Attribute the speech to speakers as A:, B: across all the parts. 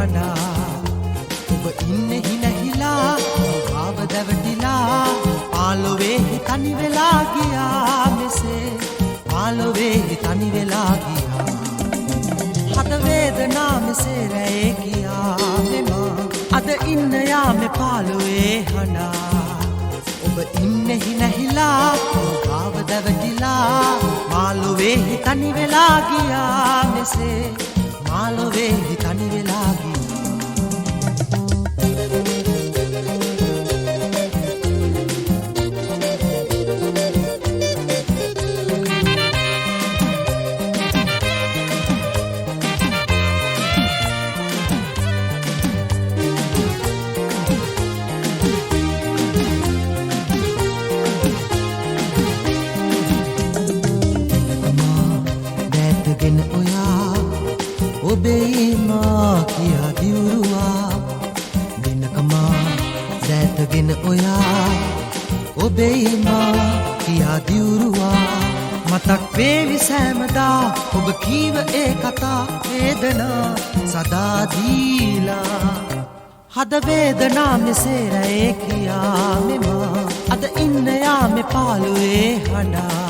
A: හඬා ඔබ ඉන්නේ හිනහිලා භාව දැවටිලා පාලොවේ තනි වෙලා ගියා මෙසේ පාලොවේ තනි වෙලා ගියා හද වේදනා මෙසේ රැයේ ගියා මෙම අද ඉන්න යාමේ පාලොවේ හඬා ඔබ ඉන්නේ හිනහිලා භාව දැවටිලා පාලොවේ තනි වෙලා ගියා මෙසේ පාලොවේ තනි වෙලා ගියා ඔබේමා කියා දිවුරුවා දිනකමා දැතගෙන ඔයා ඔබේමා කියා දිවුරුවා මතක් වේවි සෑමදා ඔබ කීව ඒ කතා වේදනා සදා දීලා හද වේදනා මෙසේ රැයේ කියා මෙමා අද ඉන්න යාමේ පාළුවේ හඬා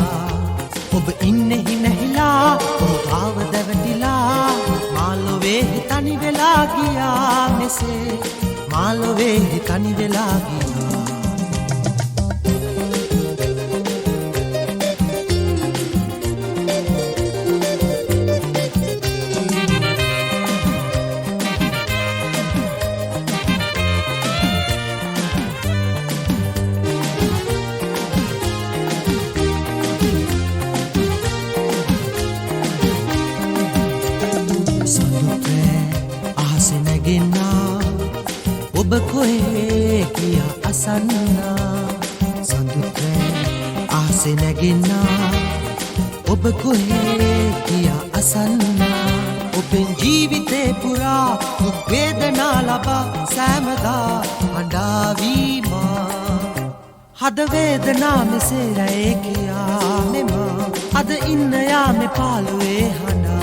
A: ඔබ ඉන්නේ හිනහිලා ඔබ භාව දැවටිලා මාලොවේ තනි වෙලා ගියා මෙසේ මාලොවේ තනි වෙලා ගියා ඔබ කොහේ කියා අසන්නා සඳුත්‍රේ ආසේ නැගෙන්නා ඔබ කොහේ කියා අසන්නා ඔබෙන් ජීවිතේ පුරා දුක් වේදනා ලබා සෑමදා අඬාවීමා හද වේදනා මෙසේ රැයේ කියා මෙමා අද ඉන්න යාමේ පාළුවේ හඬා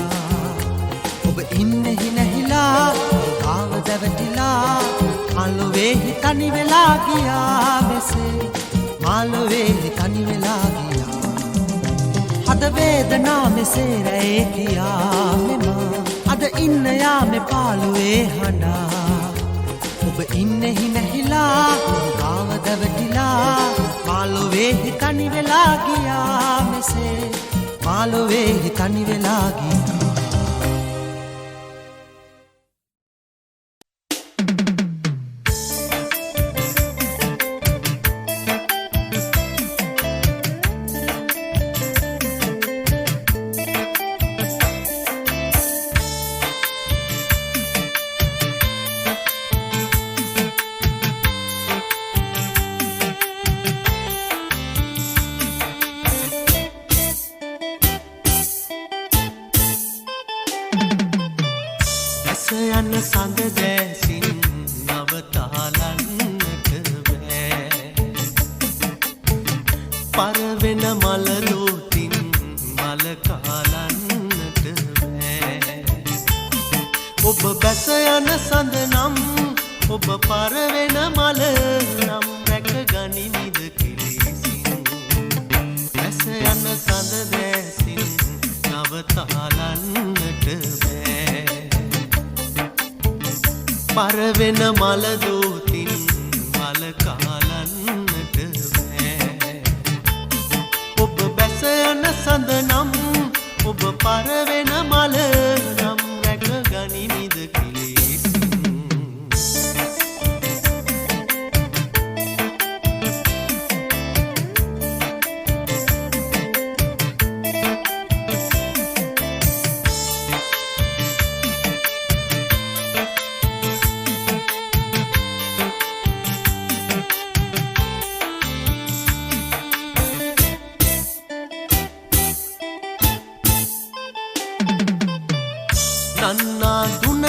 A: ඔබ ඉන්නේ හිනහිලා භාව දැවටිලා මාලොවේ තනි වෙලා ගියා මෙසේ මාලොවේ තනි වෙලා ගියා හද වේදනා මෙසේ රැයේ ගියා මෙමා අද ඉන්න යාමේ පාළුවේ හඬා ඔබ ඉන්නේ හිනහිලා භාව දැවටිලා මාලොවේ තනි වෙලා ගියා මෙසේ මාලොවේ තනි වෙලා ගියා
B: යන සඳ දැසින් නවතාලන්නට බෑ පරවෙන මලලෝතින් මල කාලන්නට බෑ ඔබ බැස යන සඳ නම් ඔබ පරවෙන මල නම් රැක ගනිමිද කිලිසින් බැස යන සඳ දැසින් නවතාලන්නට බෑ පරවෙන මල දෝතින් මල කාලන්නට බෑ ඔබ බැස යන සඳ නම් ඔබ පරවෙන මල නම් රැක ගනිමිද කිලිසින් නන්නා දුනන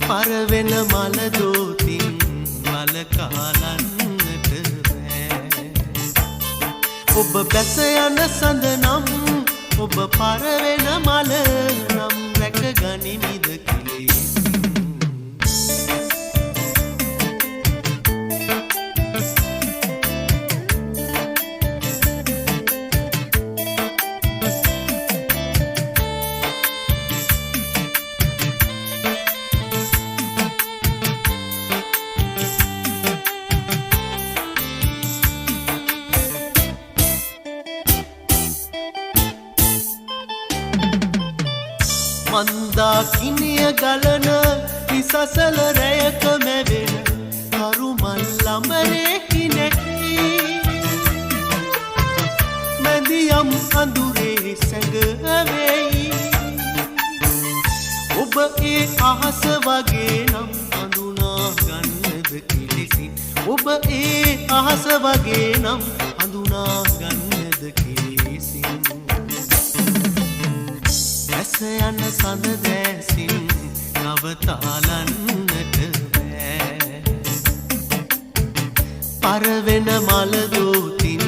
B: පරවෙන මල දෝතින් වලකාලන්නට බෑ. ඔබ බැස යන සඳ නම් ඔබ පරවෙන මල නම් රැක ගනිමිද කිලේසින්. මන්දාකිනිය ගලන විසසල රැයක මැවෙන කරුමල් ළඹරේකි නැකී. මැදියම් අඳුරේ සැඟවෙයි. ඔබ ඒ අහස වගේ නම් හඳුනා ගන්නද කිලිසින්. ඔබ ඒ අහස වගේ නම් හඳුනා ගන්නද කිලිසින්. ඇස යන සඳ දැසින් නවතාලන්නට බෑ. පරවෙන මල දෝතින්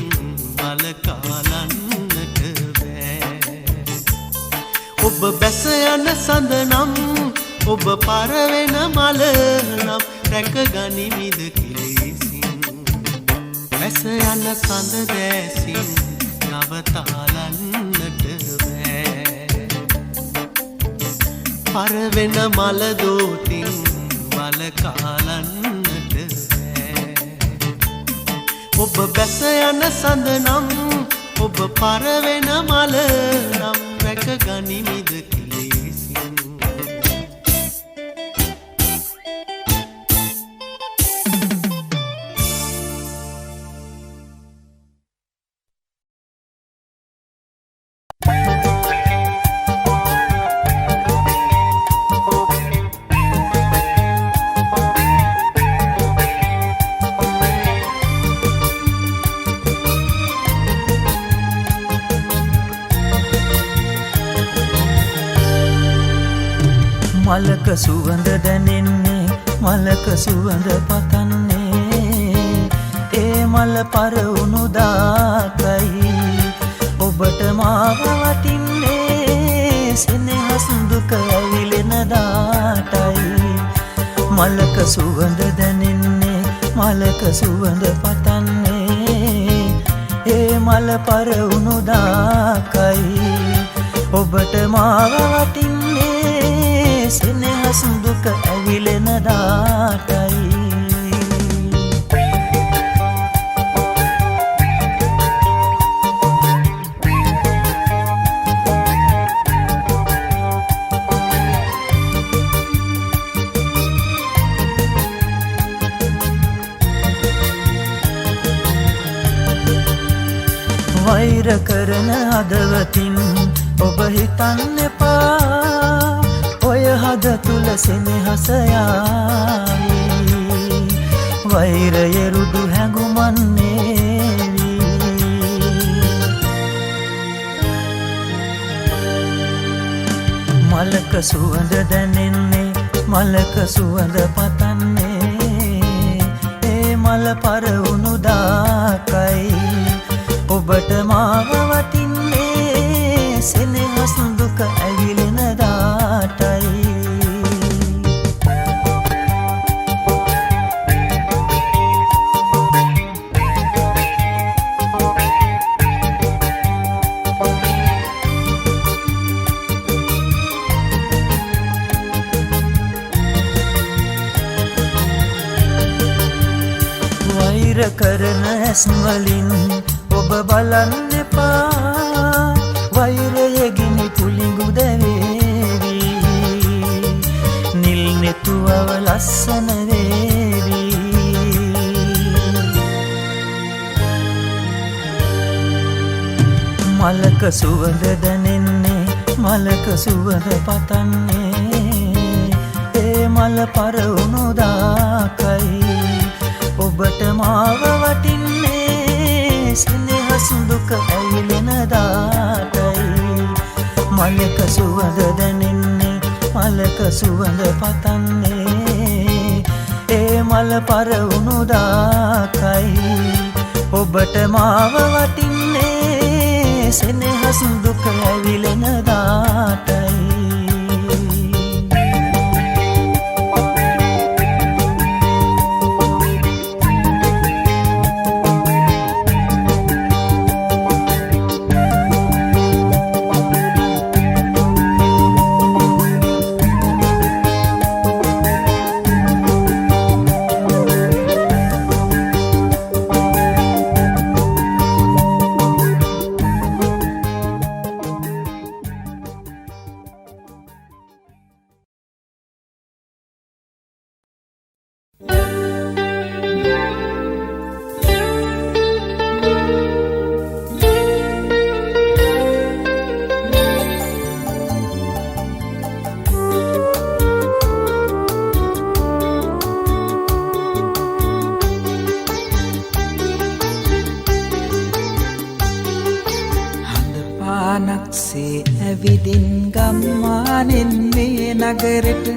B: වලකාලන්නට බෑ. ඔබ බැස යන සඳ නම් ඔබ පරවෙන මල නම් රැක ගනිමිද කිලේසින්. බැස යන සඳ දැසින් නවතාලන්නට බෑ. පරවෙන මල දෝතින් වලකාලන්නට බෑ. ඔබ බැස යන සඳ නම් ඔබ පරවෙන මල නම් රැක ගනිමිද කිලේසින්.
C: මලක සුවඳ දැනෙන්නේ මලක සුවඳ පතන්නේ ඒ මල පරවුණු දාකයි ඔබට මාව වටින්නේ සෙනෙහස දුක ඇවිලෙන දාටයි. මලක සුවඳ දැනෙන්නේ මලක සුවඳ පතන්නේ ඒ මල පරවුණු දාකයි ඔබට මාව වටින්නේ සෙනෙහස දුක ඇවිලෙන දාටයි. වෛර කරන හදවතින් ඔබ හිතන්න එපා ඔය හද තුල සෙනෙහස යාවි. වෛරය රුදු හැඟුමන් නේවි. මලක සුවඳ දැනෙන්නේ මලක සුවඳ පතන්නේ ඒ මල පරවුණු දාකයි ඔබට මාව වටින්නේ සෙනෙහස දුක ඇවිලෙන දාටයි. වෛර කරන ඇස් වලින් ඔබ බලන්න එපා වෛරය ගිනි පුලිඟු දැවේවි. නිල් නෙතුවව ලස්සන වේවි. මලක සුවඳ දැනෙන්නේ මලක සුවඳ පතන්නේ ඒ මල පරවුණු දාකයි ඔබට මාව වටින්නේ සෙනෙහස දුක ඇවිලෙන දාටයි. මලක සුවඳ දැනෙන්නේ මලක සුවඳ පතන්නේ මල පරවුණු දාකයි ඔබට මාව වටින්නේ සෙනෙහස් දුක ඇවිලෙන දාටයි ඇවිදින් ගම්මානෙන් මේ නගරෙට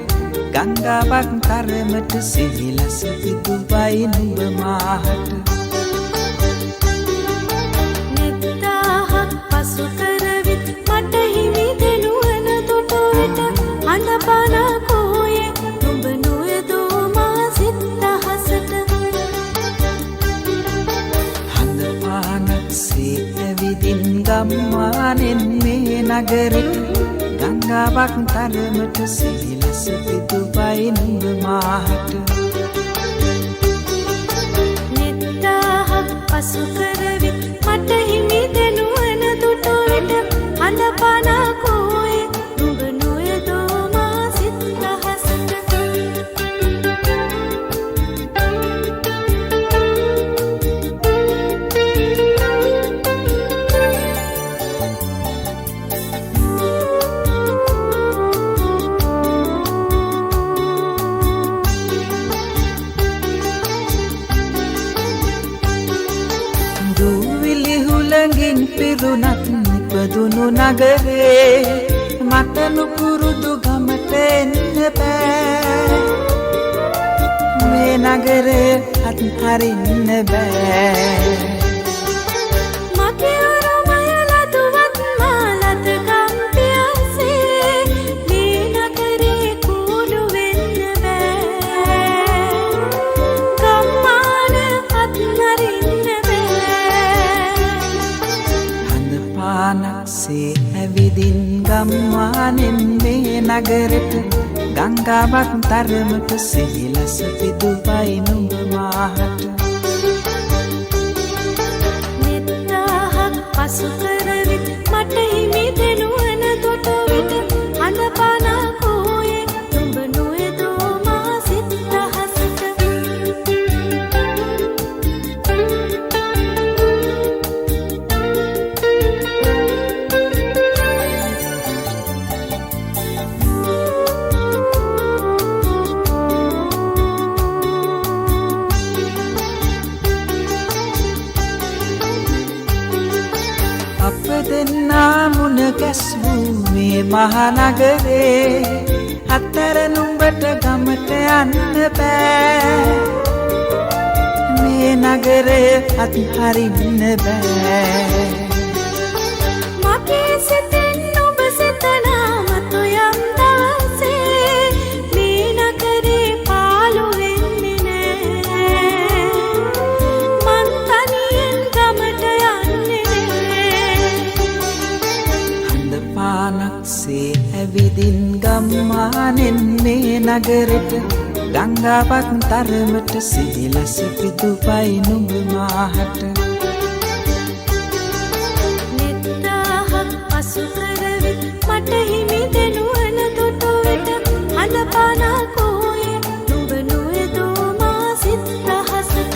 C: ගංගාවක් තරමට සිහිලස පිදුවයි නුඹ මාහට
D: නෙත්තාහක් පසු කරවිත් මට හිමි දෙනුවන තොටුවිට අඳපන කෝයේ නුඹ නොයදෝ මා සිත්තහසට
C: හඳ පානක්සේ ඇවිදින් ගම්මානෙන් මේ නගරෙට ගංගාවක් තරමට සිහිලස පිදුවයි නුඹ මාහට
D: නෙත්තාහක් පසු කරවිත් මට හිමි දෙනුවන තොටුවිට අඳපන කෝයේ නුඹ නොයදෝ මා සිත්තහසට
C: ළඟින් පිරුණත් නිපදුණු නගරේ මට නුපුරුදු ගමට එන්න බෑ මේ නගරේ අත්හරින්න බෑ
D: මගේ අරමය ලදුවත් මාලත කම්පියසේ මේ නගරේ කුඩු වෙන්න බෑ ගම්මාන අත්හරින්න
C: පානක්සේ ඇවිදින් ගම්මානෙන් මේ නගරෙට ගංගාවක් තරමට සිහිලස පිදුවයි නුඹ මාහට
D: නෙත්තාහක් පසු කරවිත් මට හිමි දෙනුවන තොටුවිට අඳපන කෝයේ නුඹ නොයදෝ මා සිත්තහසට
C: දෙන්නා මුණ ගැස්වූ මේ මහනගරේ අතර නුඹට ගමට යන්න බෑ මේ නගරේ අත්හරින්න බෑ
D: මගේ සිතෙන් ඔබ සිතනාමතු යම් දවසේ මේ නගරේ පාළු වෙන්නේ නෑ මං තනියෙන් ගමට යන්නේ
C: හඳ පානක්සේ ඇවිදින් ගම්මානෙන් මේ නගරෙට ගංගාවක් තරමට සිහිලස පිදුවයි නුඹ මාහට
D: නෙත්තාහක් පසු කරවිත් මට හිමි දෙනුවන තොටුවිට අඳපන කෝයේ නුඹ නොයදෝ මා සිත්තහසට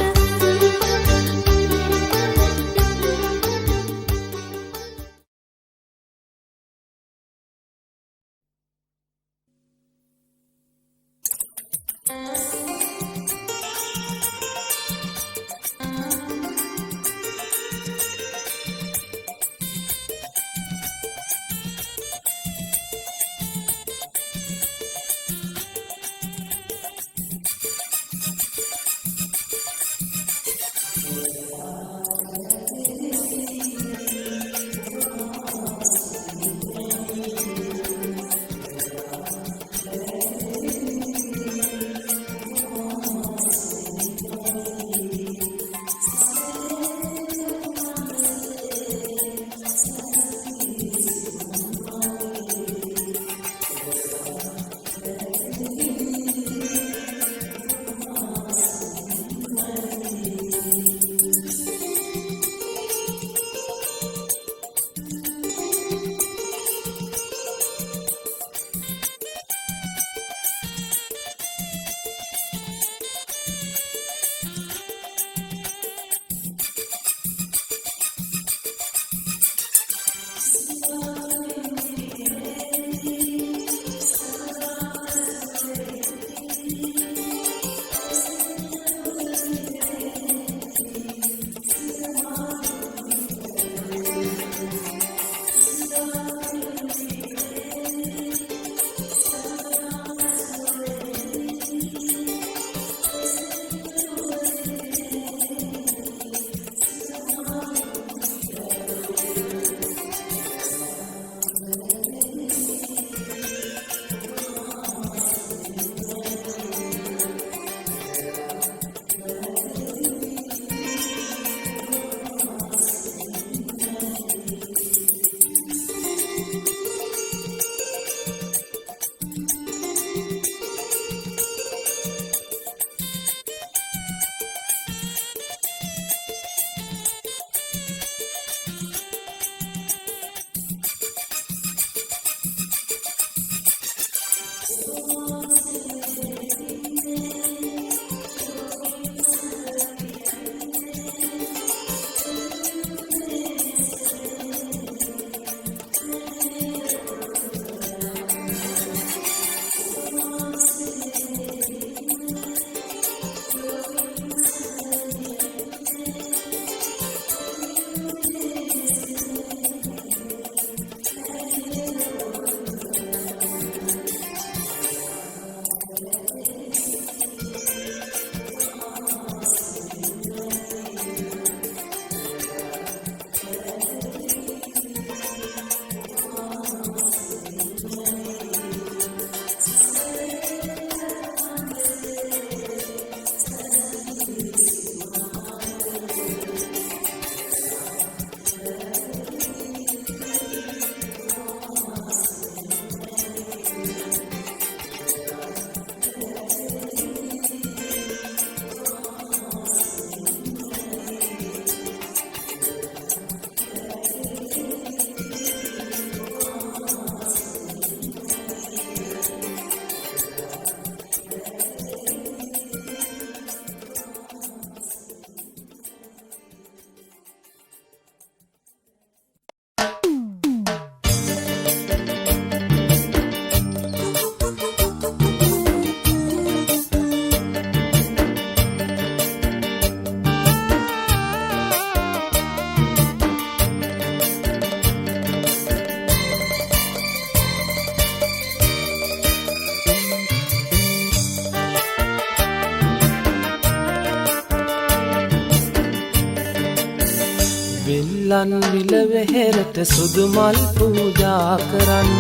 C: විල්ලන් විල වෙහෙරට සුදු මල් පූජා කරන්න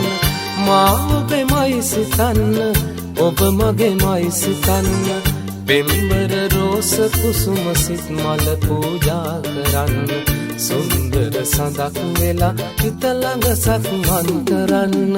C: මා ඔබෙමයි සිතන්න ඔබ මගේමයි සිතන්න පෙම්බර රෝස කුසුම සිත් මල පූජා කරන්න සුන්දර සඳක් වෙලා හිත ළඟ සක්මන් කරන්න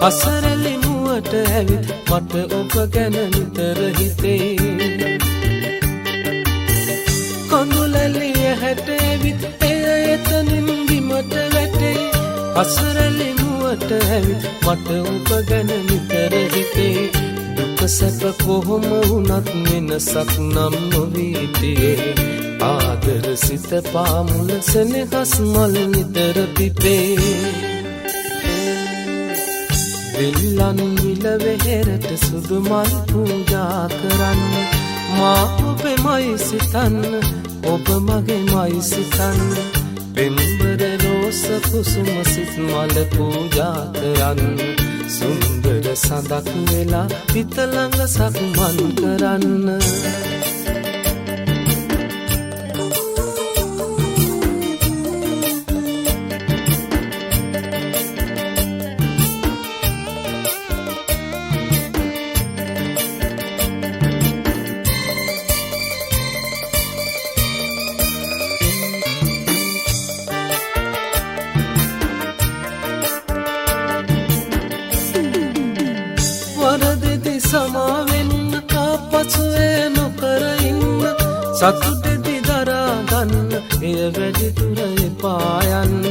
C: අසරලි මුවට ඇවිත් මට ඔබ ගැන නිතර හිතේ කොඳුලැලිය හැට ඇවිත් එය එතනින් බිමට වැටේ අසරලි මුවට ඇවිත් මට ඔබ ගැන නිතර හිතේ දුක සැප කොහොම වුණත් වෙනසක් නම් නොවීතියේ ආදර සිත පාමුල සෙනෙහස් මල් නිතර පිපේ විල්ලන් විල වෙහෙරට සුදු මල් පූජා කරන්න මා ඔබෙමයි සිතන්න ඔබ මගේමයි සිතන්න පෙම්බර රෝස කුසුම සිත් මල පූජා කරන්න සුන්දර සඳක් වෙලා හිත ළඟ සක්මන් කරන්න සතුටෙදි දරා ගන්න එය වැඩි දුර එපා යන්න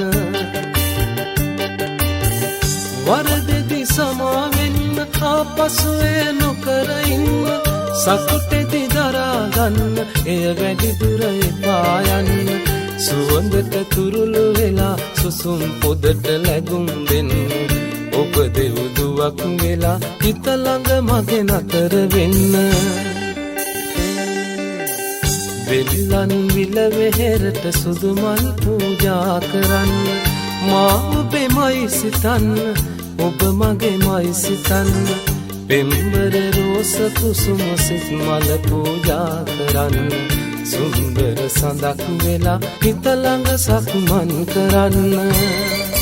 C: වරදෙදි සමා වෙන්න ආපසු නොකර ඉන්න සතුටෙදි දරා ගන්න එය වැඩි දුර එපා යන්න සුවඳට තුරුළු වෙලා සුසුම් පොදට ලැබුම් දෙන්න ඔබ දෙව්දුවක් වෙලා හිත ළඟ මගේ නතර වෙන්න විල්ලන් විල වෙහෙරට සුදු මල් පූජා කරන්න මා ඔබෙමයි සිතන්න ඔබ මගේමයි සිතන්න පෙම්බර රෝස කුසුම සිත් මල පූජා කරන්න සුන්දර සඳක් වෙලා හිත ළඟ සක්මන් කරන්න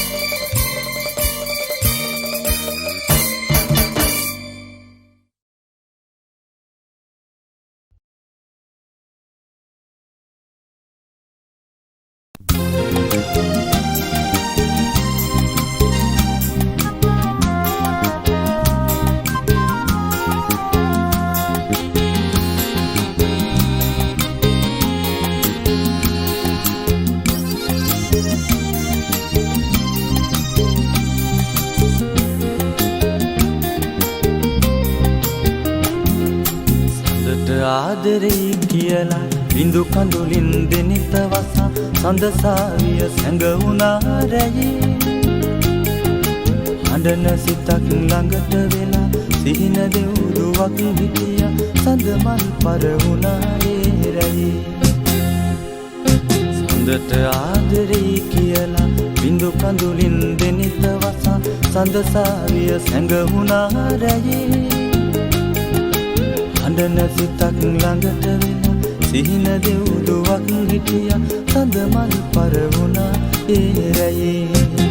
E: ආදරේ කියලා බිඳු කඳුලින් දෙනිත වසා සඳසාවිය සැඟවුණා රැයේ හඬන සිතක් ළඟට වෙලා සිහින දෙව්දුවක් හිටිය සඳ මල් පරවුණා ඒ රැයේ සඳට ආදරේ කියලා බිඳු කඳුලින් දෙනිත වසා සඳසාවිය සැඟවුණා රැයේ හඬන සිතක් ළඟට වෙලා සිහින දෙව්දුවක් හිටිය සඳ මල් පරවුණා ඒ රැයේ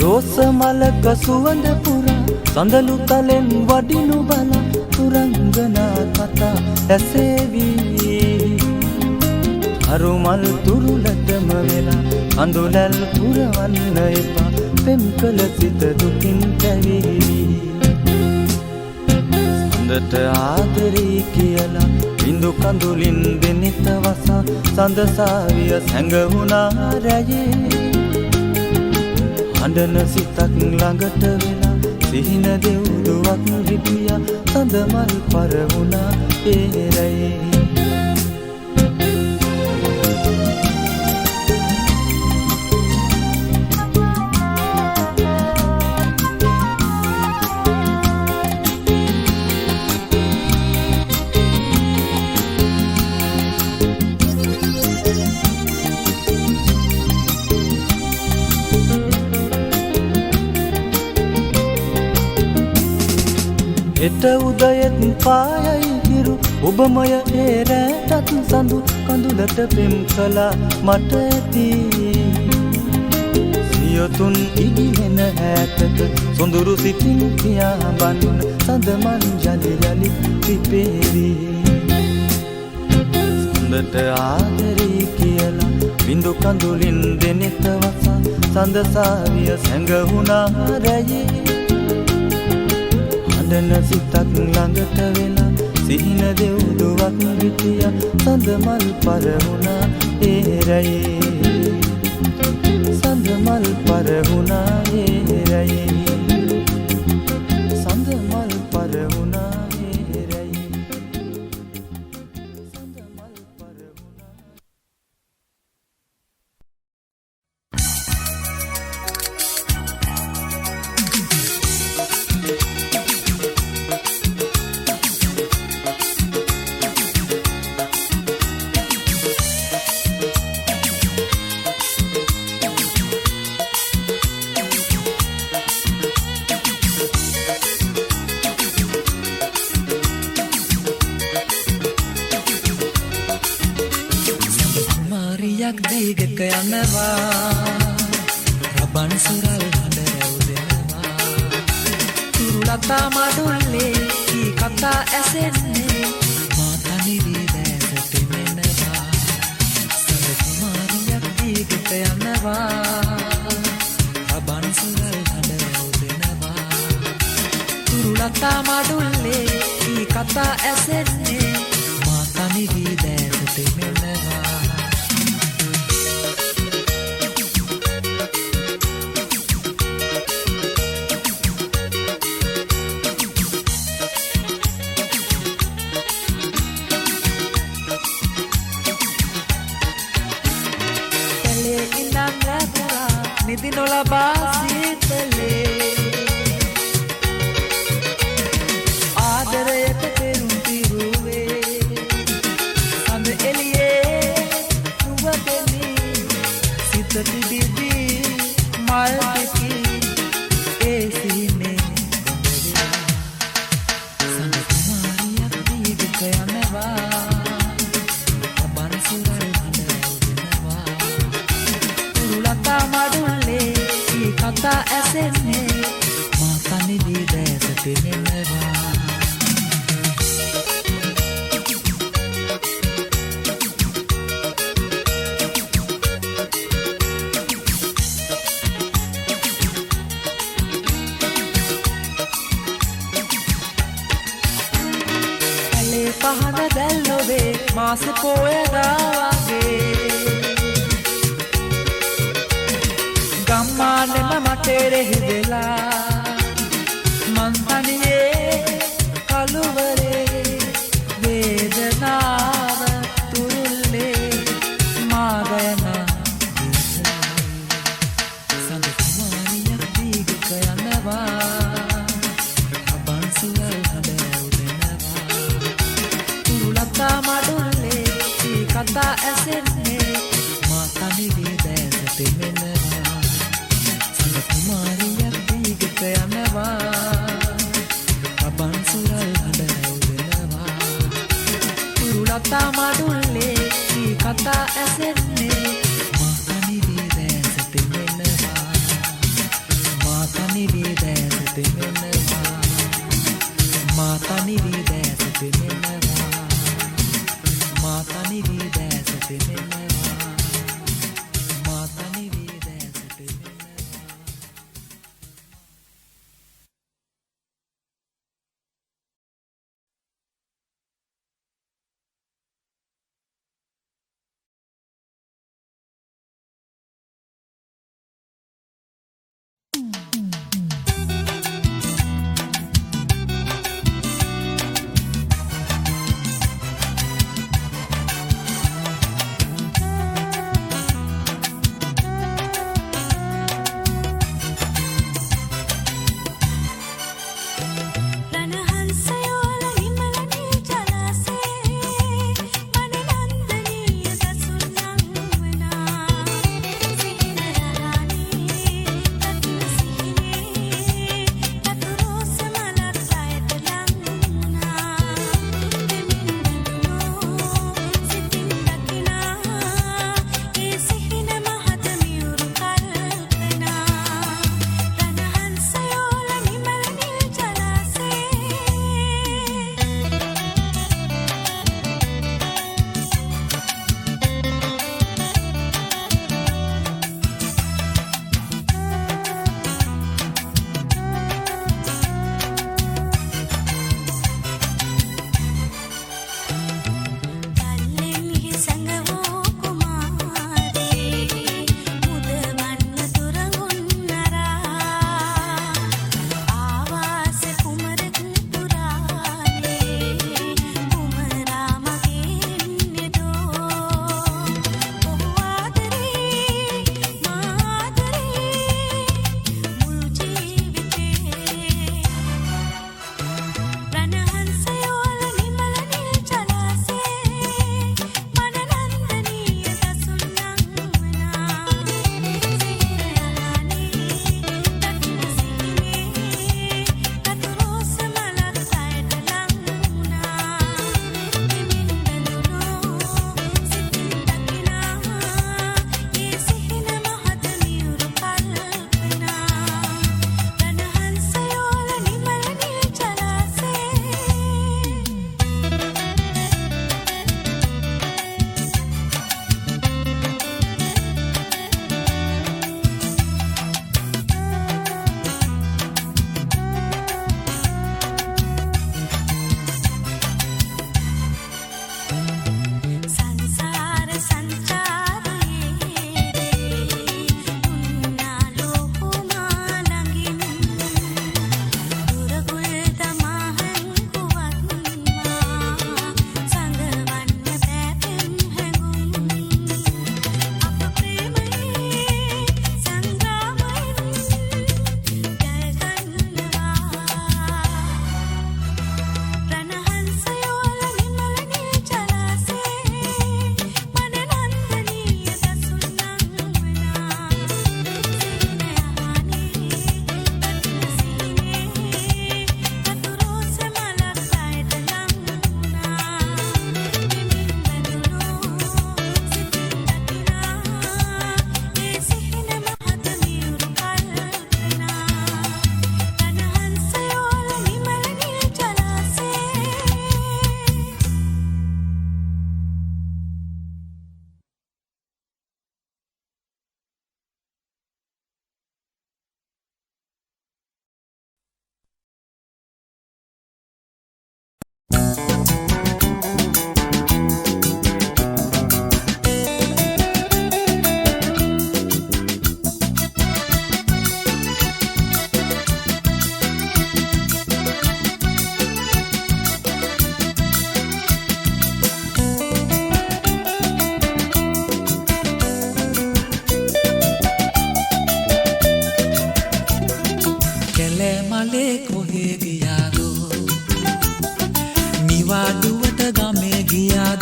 E: රෝස මලක සුවඳ පුරා සඳලු තලෙන් වඩිනු බලා තුරංගනා කතා ඇසේවි අරුමල් තුරුලටම වෙලා අඳුලල් පුරවන්න එපා පෙම් කළ සිත දුකින් පැවිලි සඳට ආදරේ කියලා බිඳු කඳුලින් දෙනෙත වසා සඳසාවිය සැඟවුණා රැයේ හඬන සිතක් ළඟට වෙලා සිහින දෙව්දුවක් හිටියා සඳ මල් පරවුණා ඒ රැයේ එට උදයෙත් පායයි හිරු ඔබමය ඒ රැටත් සඳු කඳුලට පෙම් කළා මට ඇති සියොතුන් ඉදිවෙන හැටට සොඳුරු සිතින් පියාඹන් සඳ මංජලි යලි පිපේවි සඳට ආදරේ කියලා බිඳු කඳුලින් දෙනෙත වසා සඳ සාවිය සැඟවුණා රැයේ හඬන සිතක් ළඟට වෙලා සිහින දෙව්දුවක් හිටියා සඳ මල් පරවුණා ඒ රැයේ සඳ මල් පරවුණා ඒ රැයේ සඳ මල් පරවුණා ඒ රැයේ සඳ මල් පරවුණා
A: දීගක යනවා රබන් සුරල් හඬ රැවුදෙනවා තුරුලතා මඩුල්ලේ කී කතා ඇසෙන්නේ මා තනිවි දැසට මෙනවා සඳ කුමාරියක් දීගක යනවා රබන් සුරල් හඬ රැවුදෙනවා තුරුලතා මඩුල්ලේ කී කතා ඇසෙන්නේ මා තනිවි දැසට මෙනවා නිදි නොලබා සීතලේ ආදරයට පෙරුම් පිරුවේ සඳ එළියේ නුඹ පෙනී සිත තිබිදී මල් පිපි ඒ සිහිනේ සඳ කුමාරියක් දීගක යනවා අබන් සුරල් හඬ තුරුලතා මඩුල්ලේ කී කතා ඇසෙන්නේ මා තනිවි දැසට මෙනවා ඇලේ පහන දැල්ලොවේ මාස පෝයදා වගේ ගම්මානෙම මටෙරෙහි වෙලා මන්තනියේ කළුවරේ වේදනාව තුරුල්ලේ මාගයන සඳ කුමාරියක් දීගක යනවා අබන් සුරල් හඬ රැවුදෙනවා තුරුලතා මඩුල්ලේ කී කතා ඇසෙන්නේ මා තනිවි දැසට මෙනවා කුමාරියක් දීගක යනවා අබන් සුරල් හඬ රැවුදෙනවා තුරුලතා මඩුල්ලේ කී කතා ඇසෙන්නේ මා තනිවි දැසට මෙනවා මා තනිවි දැසට මෙනවා මා තනිවි දැසට මෙනවා මා තනිවි දැසට මෙනවා මා තනිවි දැසට මෙනවා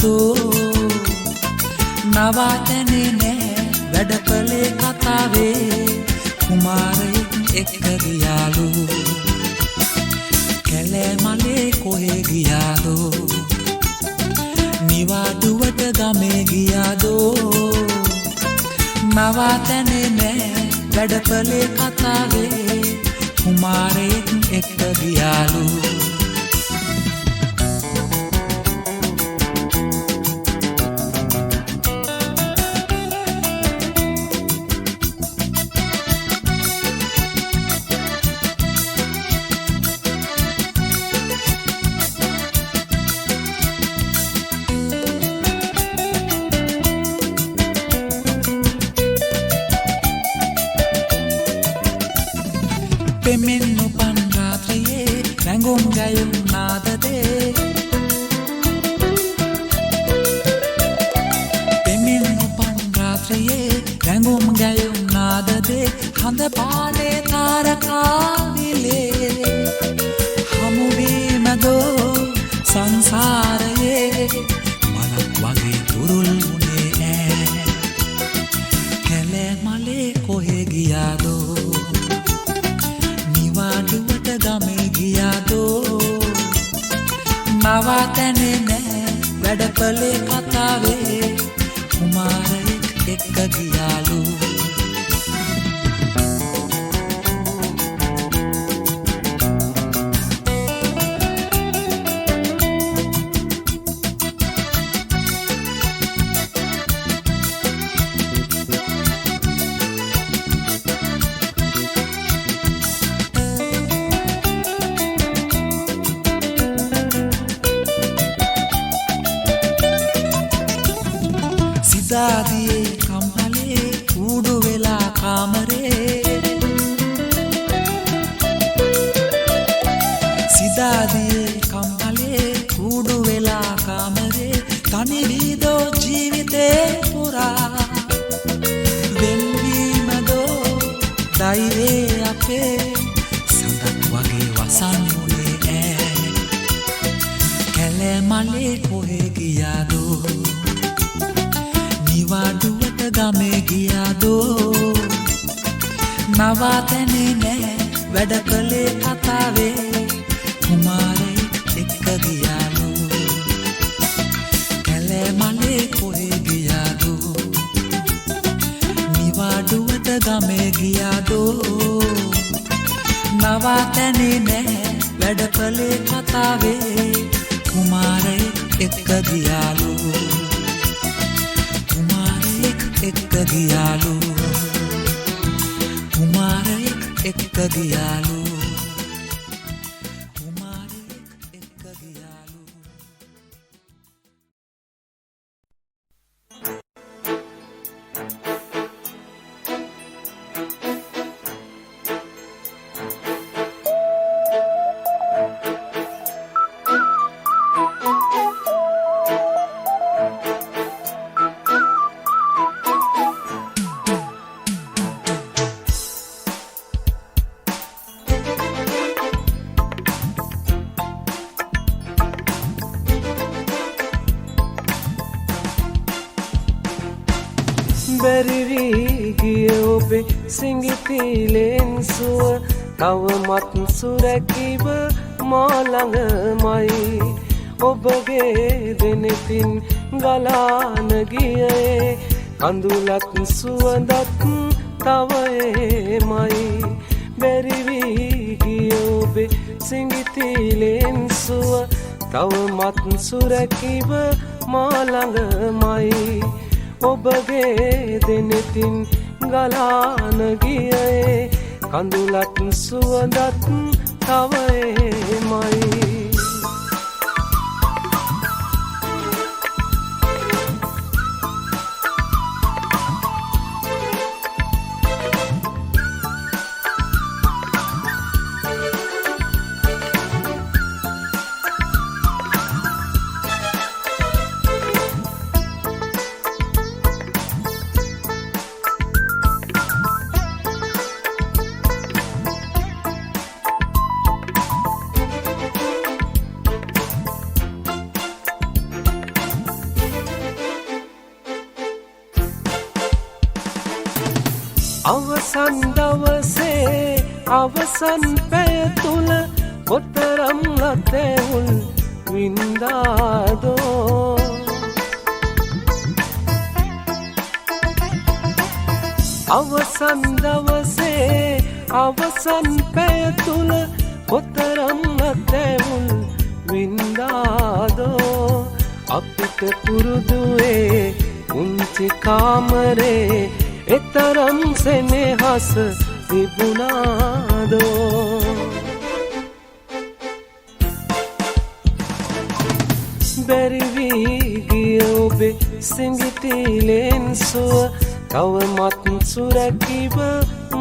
A: ගියාදෝ නවතන්නේ නෑ වැඩ කළේ කතාවේ කුමාරයෙක් එක්ක ගියාලු කැලේ මලේ කොහේ ගියාදෝ නිවාඩුවට ගමේ ගියාදෝ නවතන්නේ නෑ වැඩ කළේ කතාවේ කුමාරයෙක් එක්ක ගියාලු පෙමෙන් උපන් රාත්‍රියේ රැඟුම් ගැයුම් නාදදේ පෙමෙන් උපන් රාත්‍රියේ රැඟුම් ගැයුම් නාදදේ හඳ පානේ තාරකාවිලේ හමුවීමදෝ සංසාරයේ මලක් වගේ තුරුල් වුණේ ඈ කැලේ මලේ කොහේ ගියාදෝ නිවාඩුවට ගමේ ගියාදෝ නවතන්නේ නෑ වැඩ කළේ කතාවේ කුමාරයෙක් එක්ක ගියාලු සිදාදියේ කම්හලේ ඌඩු වෙලා කාමරේ සිදාදියේ කම්හලේ ඌඩු වෙලා කාමරේ තනි වීදෝ ජීවිතේ පුරා වෙන්වීමදෝ දෛවේ අපේ සඳක් වගේ වසන්නුනේ ඈ කැලේ මලේ කොහේ ගියාදෝ නිවාඩුවට ගමේ ගියාදෝ නවතන්නේ නෑ වැඩ කළේ කතාවේ කුමාරයෙක් එක්ක ගියාලු කැලේ මලේ කොහේ ගියාදෝ නිවාඩුවට ගමේ ගියාදෝ නවතන්නේ නෑ වැඩ කළේ කතාවේ කුමාරයෙක් එක්ක ගියාලු එක්ක ගියාලු කුමාරයෙක් එක්ක ගියාලු කුමාරයෙක් එක්ක ගියාලු
C: බැරිවී ගිය ඔබේ සිඟිතිලෙන් සුව තවමත් සුරැකිව මා ළඟමයි ඔබගේ දෙනෙතින් ගලාන ගියේ කඳුලක් සුවඳත් තව එමයි බැරිවී ගිය ඔබේ සිඟිතිලෙන් සුව තවමත් සුරැකිව මා ළඟමයි ඔබගේ දෙනෙතින් ගලාන ගියේ කඳුලත් සුවඳත් තව එමයි අවසන් දවසේ අවසන් පැය තුල කොතරම් ලතැවුල් වින්දාදෝ අවසන් දවසේ අවසන් පැය තුල කොතරම් ලතැවුල් වින්දාදෝ අපිට පුරුදුවේ උන්චි කාමරේ එතරම් සෙනෙහස තිබුණාදෝ බැරි වී ගිය ඔබේ සිඟිතිලෙන් සුව තවමත් සුරැකිව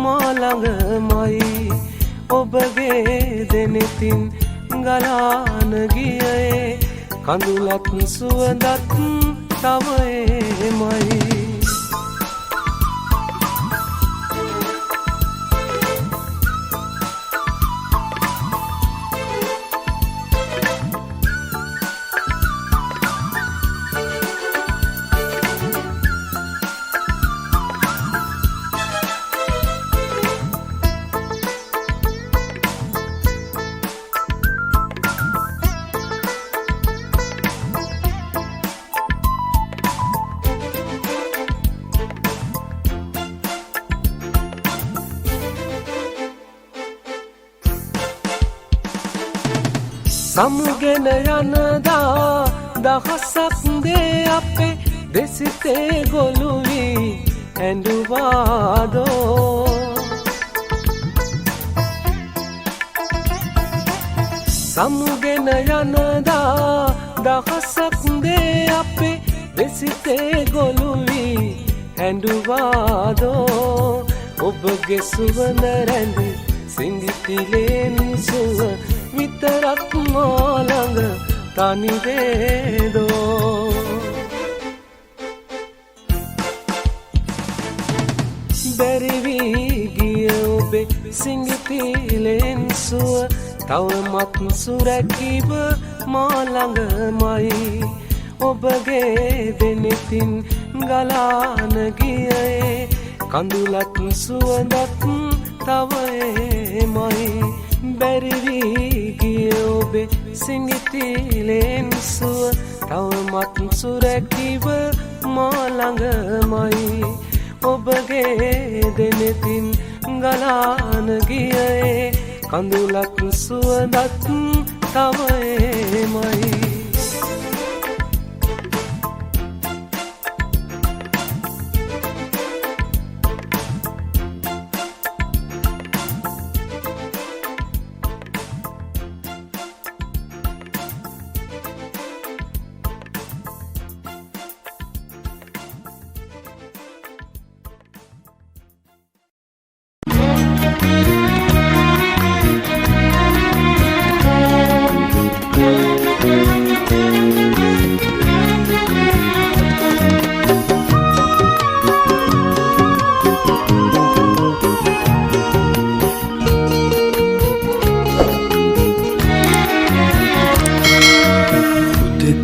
C: මා ළඟමයි ඔබගේ දෙනෙතින් ගලාන ගියේ කඳුලක් සුවඳක් තව එමයි සමුගෙන යනදා දහසක් දේ අපේ දෙසිතේ ගොළු වී ඇඬුවාදෝ සමුගෙන යනදා දහසක් දේ අපේ දෙසිතේ ගොළු වී ඇඬුවාදෝ ඔබගේ සුවඳ රැඳ සිඟිතිලෙන් සුව විතරක් මා ළඟ තනි වේදෝ බැරි වී ගිය ඔබේ සිඟිතිලෙන් සුව තවමත් සුරැකිව මා ළඟමයි ඔබගේ දෙනෙතින් ගලාන ගියේ කඳුලක් සුවඳක් තව එමයි බැරි වී ගිය ඔබේ සිඟිතිලෙන් සුව තවමත් සුරැකිව මා ළඟමයි ඔබගේ දෙනෙතින් ගලාන ගියේ කඳුලක් සුවඳක් තව එමයි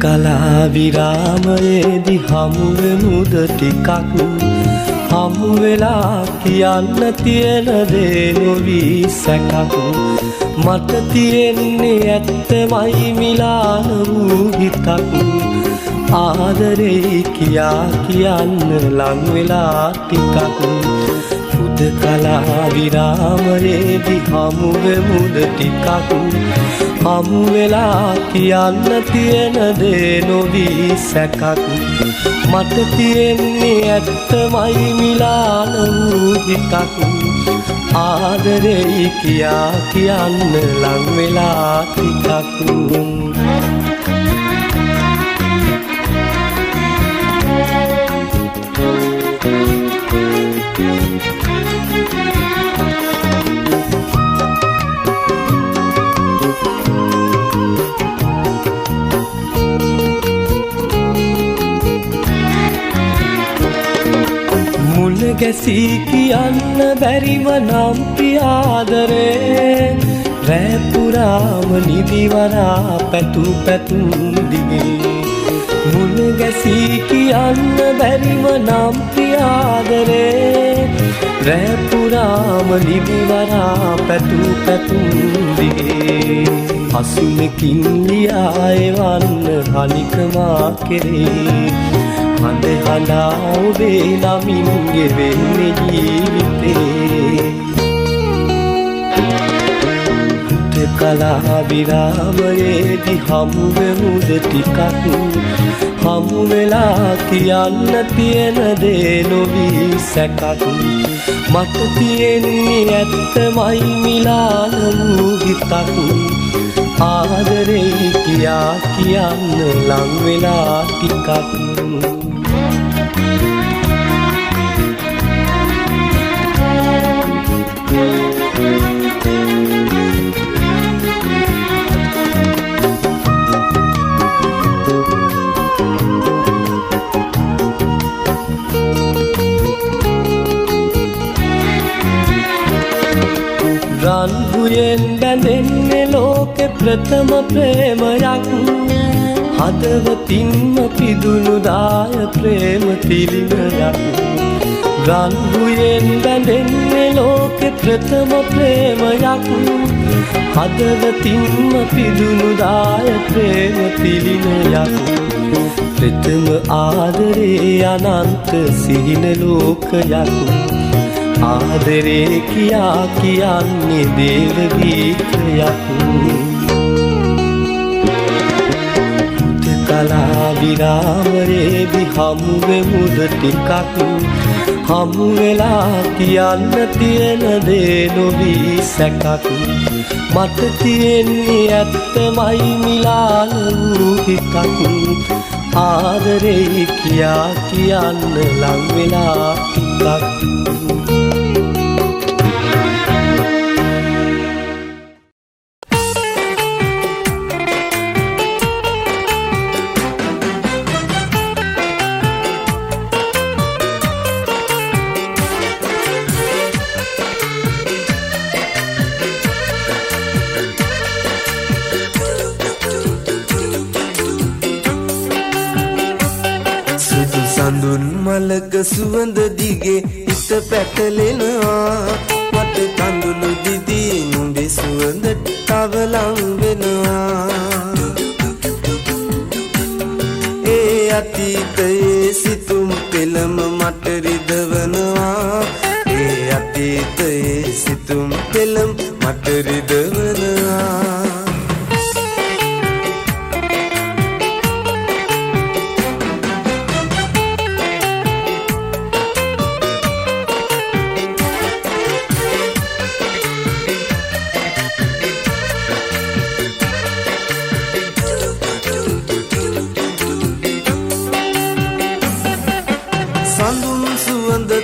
E: කලා විරාමයේදී හමුවෙමුද ටිකක් හමුවෙලා කියන්න තියෙන දේ නොවී සැකක් මට තියෙන්නේ ඇත්තමයි මිලාන වූ හිතක් ආදරේ කියා කියන්න ලං වෙලා ටිකක් කලා විරාමයේදී හමුවෙමුද ටිකක් හමුවෙලා කියන්න තියෙන දේ නොවී සැකක් මට තියෙන්නේ ඇත්තමයි මිලාන වූ හිතක් ආදරේ කියා කියන්න ලං වෙලා ටිකක් ගැසී කියන්න බැරිව නම් පියාදරේ රැපුරාම නිදිවරා පැතු පැතුම් දිගේ මුල
C: ගැසී කියන්න බැරිම නම් ප්‍රියාදරේ රෑ පුරාම නිදිවරා පැටු පැතුම් දිගේ අසුනකින් ලියා එවන්න හනිකමා කෙරේ හඳ හඬා ඔබේ නමින් ගෙවෙන්නේ ජීවිතේ කලා විරාමයේදී හමුවෙමුද ටිකක් හමු වෙලා කියන්න තියෙන දේ නොවී සැකක් මට තියෙන්නේ ඇත්තමයි මිලාන වූ හිතක් ආදරේ කියා කියන්න ලං වෙලා ටිකක් රන්හුයෙන් බැඳෙන්නේ ලෝකෙ ප්‍රථම ප්‍රේමයක් හදවතින්ම පිදුණු දාය ප්‍රේම තිලිනයක් රන්හුයෙන් බැඳෙන්නේ ලෝකෙ ප්‍රථම ප්‍රේමයක් හදවතින්ම පිදුණු දාය ප්‍රේම තිලිනයක් ප්‍රථම ආදරේ අනන්ත සිහින ලෝකයක් ආදරේ කියා කියන්නේ දේව ගීතයක් කලා විරාමයේදී හමුවෙමුද ටිකක් හමු වෙලා කියන්න තියෙන දේ නොවී සැකක් මට තියෙන්නේ ඇත්තමයි මිලාන වූ හිතක් ආදරේ කියා කියන්න ලං වෙලා ටිකක්
E: සඳුන් මලක සුවඳ දිගේ හිත පැටලෙනවා මට කඳුළු දිදී නුඹේ සුවඳට තව ලං වෙනවා ඒ අතීතයේ සිතුම් පෙළම මට රිදවනවා ඒ අතීතයේ සිතුම් පෙළම මට රිදවනවා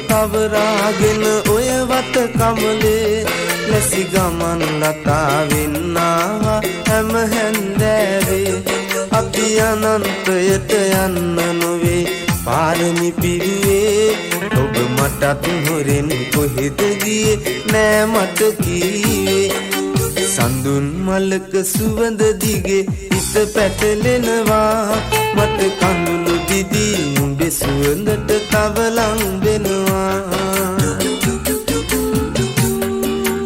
E: තවරාගෙන ඔය වත කමලේ ලැසි ගමන් ලතාවෙන්නාවා හැම හැන්දෑවේ අපි අනන්තයට යන්න නොවේ පාරමි පිරුවේ ඔබ මටත් හොරෙන් කොහෙද ගියේ නෑ මට කීවේ සඳුන් මලක සුවඳ දිගේ හිත පැටලෙනවා මට කඳුළු දිදී නුඹේ සුවඳට තව ලං වෙනවා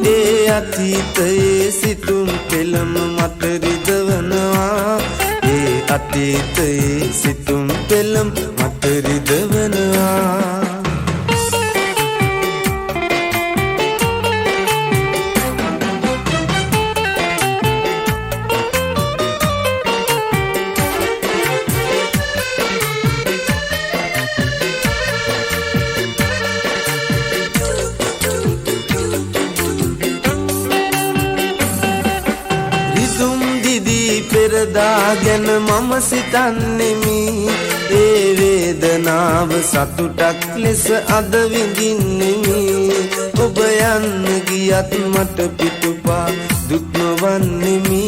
E: ඒ අතීතයේ සිතුම් පෙළම මට රිදවනවා ඒ අතීතයේ සිතුම් පෙළම මට රිදවනවා පෙරදාගෙන මම සිතන්නෙමි ඒ වේදනාව සතුටක් ලෙස අද විඳින්නෙමි ඔබ යන්න ගියත් මට පිටුපා දුක් නොවන්නෙමි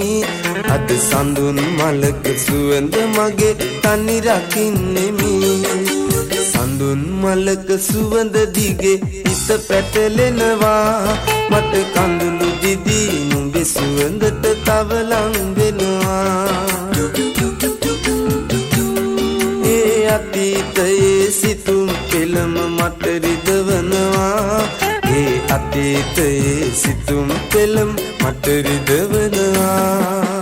E: අද සඳුන් මලක සුවඳ මගේ තනි රකින්නෙමි සඳුන් මලක සුවඳ දිගේ හිත පැටලෙනවා මට කඳුළු දිදී නුඹේ සුවඳට තව ලං වෙනවා ඒ අතීතයේ සිතුම් පෙළම මට රිදවනවා ඒ අතීතයේ සිතුම් පෙළම මට රිදවනවා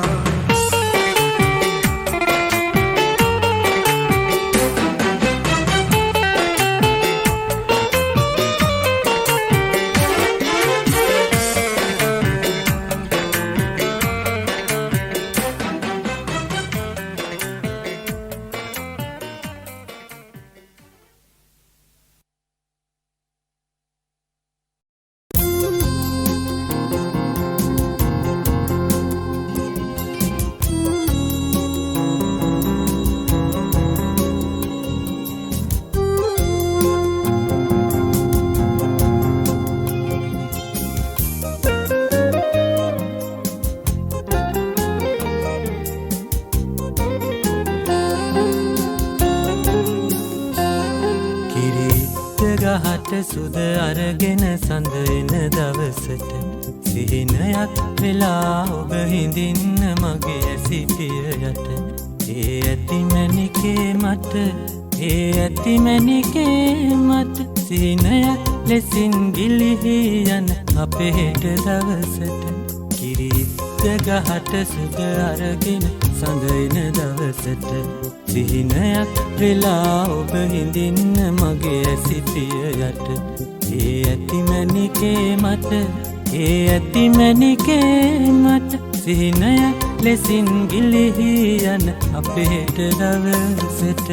C: සුද අරගෙන සඳ එන දවසට සිහිනයක් වෙලා ඔබ හිඳින්න මගේ ඇසිපිය යට ඒ ඇතිමැනිකේ මට ඒ ඇතිමැනිකේ මට සිහිනයක් ලෙසින් ගිලිහි යන අපේ හෙට දවසට කිරිත්ත ගහට සුද අරගෙන සඳ එන දවසට සිහිනයක් වෙලා ඔබ හිඳින්න මගේ ඇසිපිය යට ඒ ඇතිමැනිකේ මට ඒ ඇතිමැනිකේ මට සිහිනයක් ලෙසින් ගිලිහි යන අපේට දවසට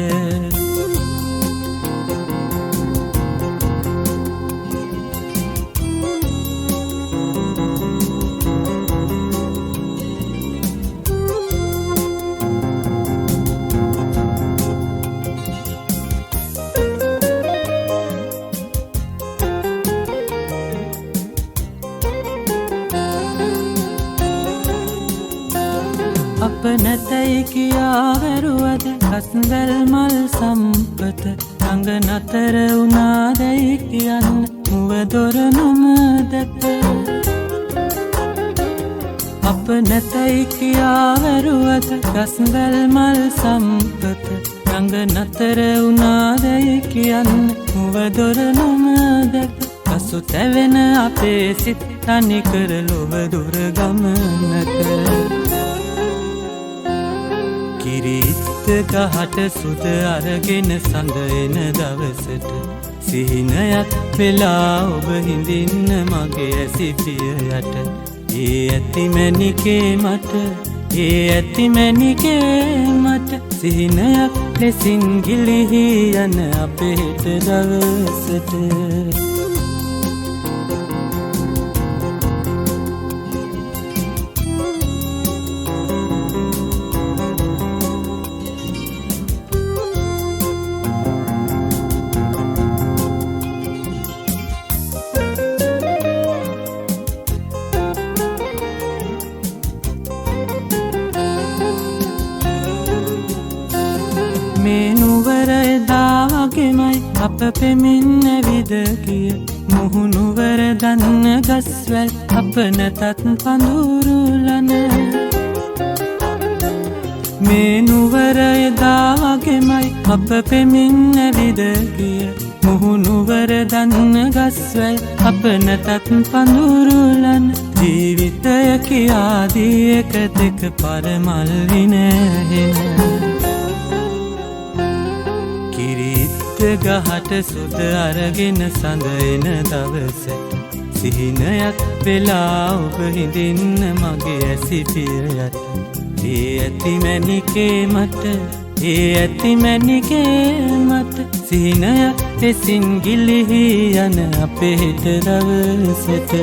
C: අප නැතයි කියාවරුවද කස්වැල් මල් සම්පත ළඟ නතර වුණාදැයි කියන්න මුව දොර නොමදක අප නැතයි කියාවරුවද කස්වැල් මල් සම්පත ළඟ නතර වුණාදැයි කියන්න මුව දොර නොමදක පසු තැවෙන අපේ සිත් තනි කර ලොව දුර ගමනක කිරිත්ත ගහට සුද අරගෙන සඳ එන දවසට සිහිනයක් වෙලා ඔබ හිඳින්න මගේ ඇසිපිය යට ඒ ඇතිමැනිකේ මට ඒ ඇතිමැනිකේ මට සිහිනයක් ලෙසින් ගිලිහි යන අපේ හෙට දවසට මේ නුවර එදා වගේමයි අප පෙමින් ඇවිද ගිය මුහුණුවර දන්න ගස්වැල් අප නැතත් පඳුරුලන මේ නුවර එදා වගේමයි අප පෙමින් ඇවිද ගිය මුහුණුවර දන්න ගස්වැල් අප නැතත් පඳුරුලන ජීවිතය කියාදී එක දෙක පරමල් විනහෙන ගහට සුද අරගෙන සඳ එන දවසට සිහිනයක් වෙලා ඔබ හිඳින්න මගේ ඇසිපිය යට ඒ ඇතිමැනිකේ මට ඒ ඇතිමැනිකේ මට සිහිනයක් ලෙසින් ගිලිහි යන අපේ හෙට දවසට